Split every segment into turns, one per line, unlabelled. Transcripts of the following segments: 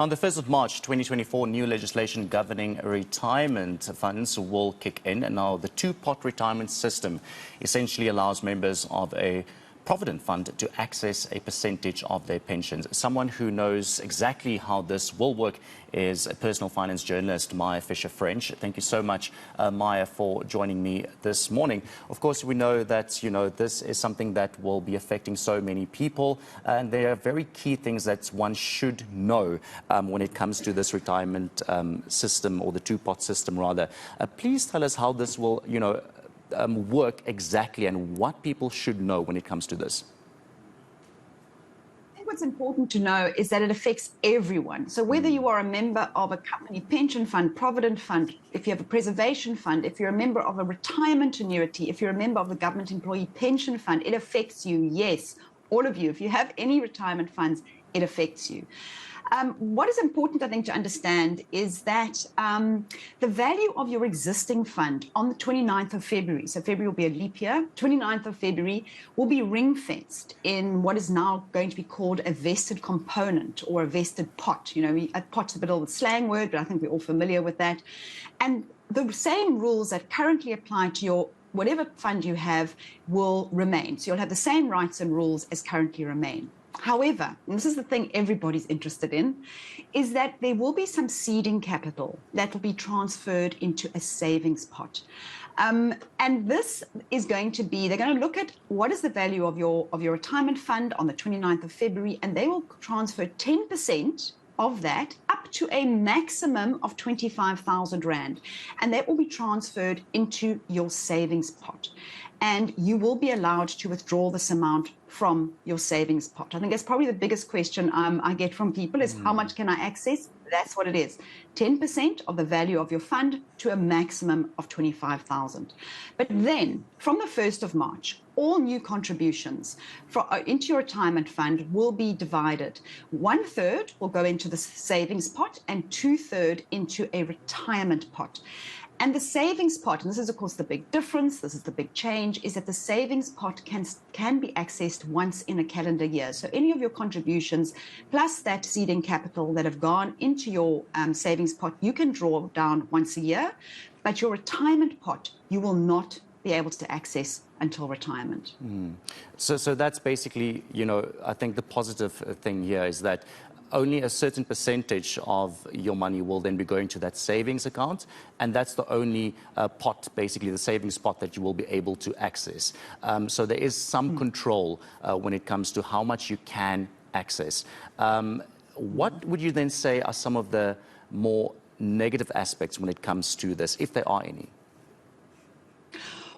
On the 1st of March 2024, new legislation governing retirement funds will kick in. And now the two-pot retirement system essentially allows members of a provident fund to access a percentage of their pensions. Someone who knows exactly how this will work is a personal finance journalist, Maya Fisher-French. Thank you so much, Maya, for joining me this morning. Of course, we know that, this is something that will be affecting so many people, and there are very key things that one should know when it comes to this retirement system, or the two-pot system, rather. Please tell us how this will, work exactly and what people should know when it comes to this.
I think what's important to know is that it affects everyone. So whether you are a member of a company pension fund, provident fund, if you have a preservation fund, if you're a member of a retirement annuity, if you're a member of the government employee pension fund, it affects you. Yes, all of you. If you have any retirement funds, it affects you. What is important, I think, to understand is that the value of your existing fund on the 29th of February, so February will be a leap year, 29th of February will be ring-fenced in what is now going to be called a vested component or a vested pot. A pot's a bit of a slang word, but I think we're all familiar with that. And the same rules that currently apply to your whatever fund you have will remain. So you'll have the same rights and rules as currently remain. However, and this is the thing everybody's interested in, is that there will be some seeding capital that will be transferred into a savings pot. And this is going to be, they're going to look at what is the value of your retirement fund on the 29th of February, and they will transfer 10% of that up to a maximum of 25,000 Rand. And that will be transferred into your savings pot. And you will be allowed to withdraw this amount from your savings pot. I think that's probably the biggest question I get from people is how much can I access? That's what it is. 10% of the value of your fund to a maximum of 25,000. But then from the 1st of March, all new contributions into your retirement fund will be divided. 1/3 will go into the savings pot and 2/3 into a retirement pot. And the savings pot, and this is, of course, the big difference, this is the big change, is that the savings pot can be accessed once in a calendar year. So any of your contributions, plus that seeding capital that have gone into your savings pot, you can draw down once a year, but your retirement pot, you will not be able to access until retirement.
So that's basically, I think the positive thing here is that only a certain percentage of your money will then be going to that savings account, and that's the only pot, basically the savings pot, that you will be able to access. So there is some control when it comes to how much you can access. What would you then say are some of the more negative aspects when it comes to this, if there are any?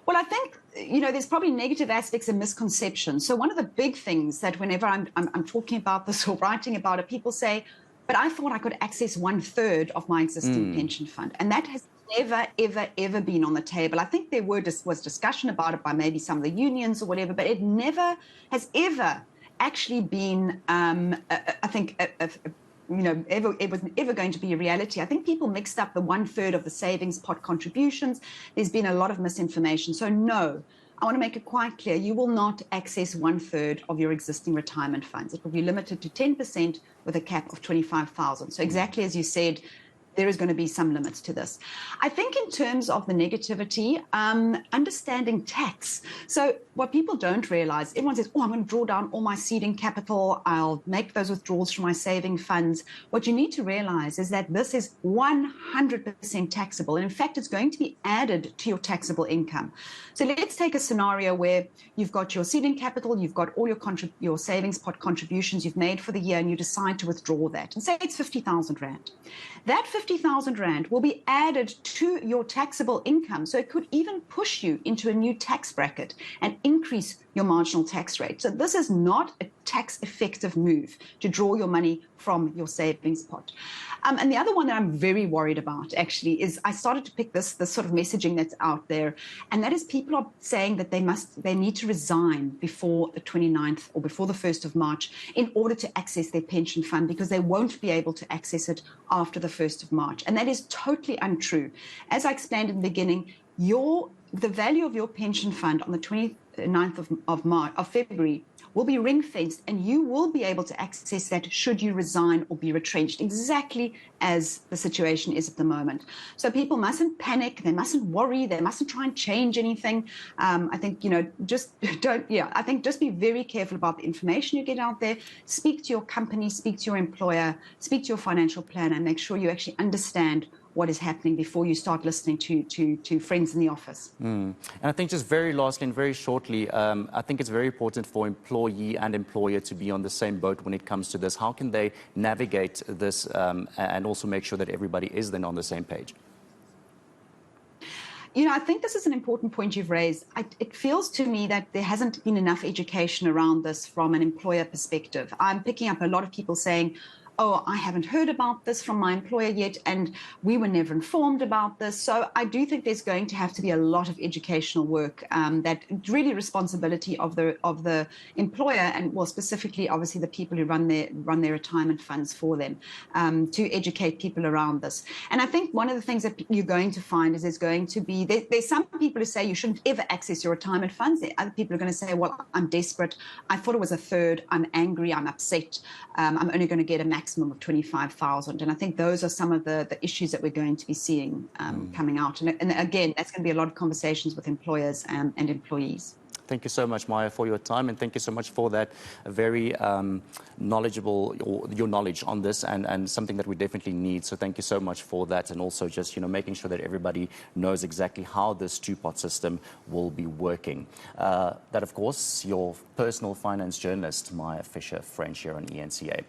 Well, I think, there's probably negative aspects and misconceptions. So one of the big things that whenever I'm talking about this or writing about it, people say, but I thought I could access 1/3 of my existing pension fund. And that has never, ever, ever been on the table. I think there was discussion about it by maybe some of the unions or whatever, but it never has ever actually been, it was ever going to be a reality. I think people mixed up the 1/3 of the savings pot contributions. There's been a lot of misinformation. So no, I want to make it quite clear. You will not access 1/3 of your existing retirement funds. It will be limited to 10% with a cap of 25,000. So exactly as you said, there is going to be some limits to this. I think in terms of the negativity, understanding tax. So what people don't realize, everyone says, I'm going to draw down all my seeding capital. I'll make those withdrawals from my saving funds. What you need to realize is that this is 100% taxable. And in fact, it's going to be added to your taxable income. So let's take a scenario where you've got your seeding capital, you've got all your savings pot contributions you've made for the year, and you decide to withdraw that. And say it's 50,000 Rand. That 50,000 Rand will be added to your taxable income. So it could even push you into a new tax bracket and increase your marginal tax rate. So this is not a tax-effective move to draw your money from your savings pot. And the other one that I'm very worried about, actually, is I started to pick this sort of messaging that's out there, and that is people are saying that they need to resign before the 29th or before the 1st of March in order to access their pension fund, because they won't be able to access it after the 1st of March. And that is totally untrue. As I explained in the beginning, the value of your pension fund on the 29th of February will be ring-fenced, and you will be able to access that should you resign or be retrenched, exactly as the situation is at the moment. So people mustn't panic, they mustn't worry, they mustn't try and change anything. I think, just don't, I think just be very careful about the information you get out there. Speak to your company, speak to your employer, speak to your financial planner, and make sure you actually understand what is happening before you start listening to friends in the office.
And I think just very lastly and very shortly, I think it's very important for employee and employer to be on the same boat when it comes to this. How can they navigate this and also make sure that everybody is then on the same page?
I think this is an important point you've raised. It feels to me that there hasn't been enough education around this from an employer perspective. I'm picking up a lot of people saying, oh, I haven't heard about this from my employer yet, and we were never informed about this. So I do think there's going to have to be a lot of educational work, that really responsibility of the employer, and well, specifically, obviously, the people who run their retirement funds for them, to educate people around this. And I think one of the things that you're going to find is there's going to be, there's some people who say you shouldn't ever access your retirement funds. Other people are going to say, well, I'm desperate. I thought it was a third. I'm angry. I'm upset. I'm only going to get a maximum of 25,000. And I think those are some of the issues that we're going to be seeing coming out. And again, that's going to be a lot of conversations with employers and employees.
Thank you so much, Maya, for your time, and thank you so much for that very knowledgeable, your knowledge on this, and something that we definitely need. So thank you so much for that, and also just making sure that everybody knows exactly how this two-pot system will be working. That, of course, your personal finance journalist, Maya Fisher-French here on eNCA.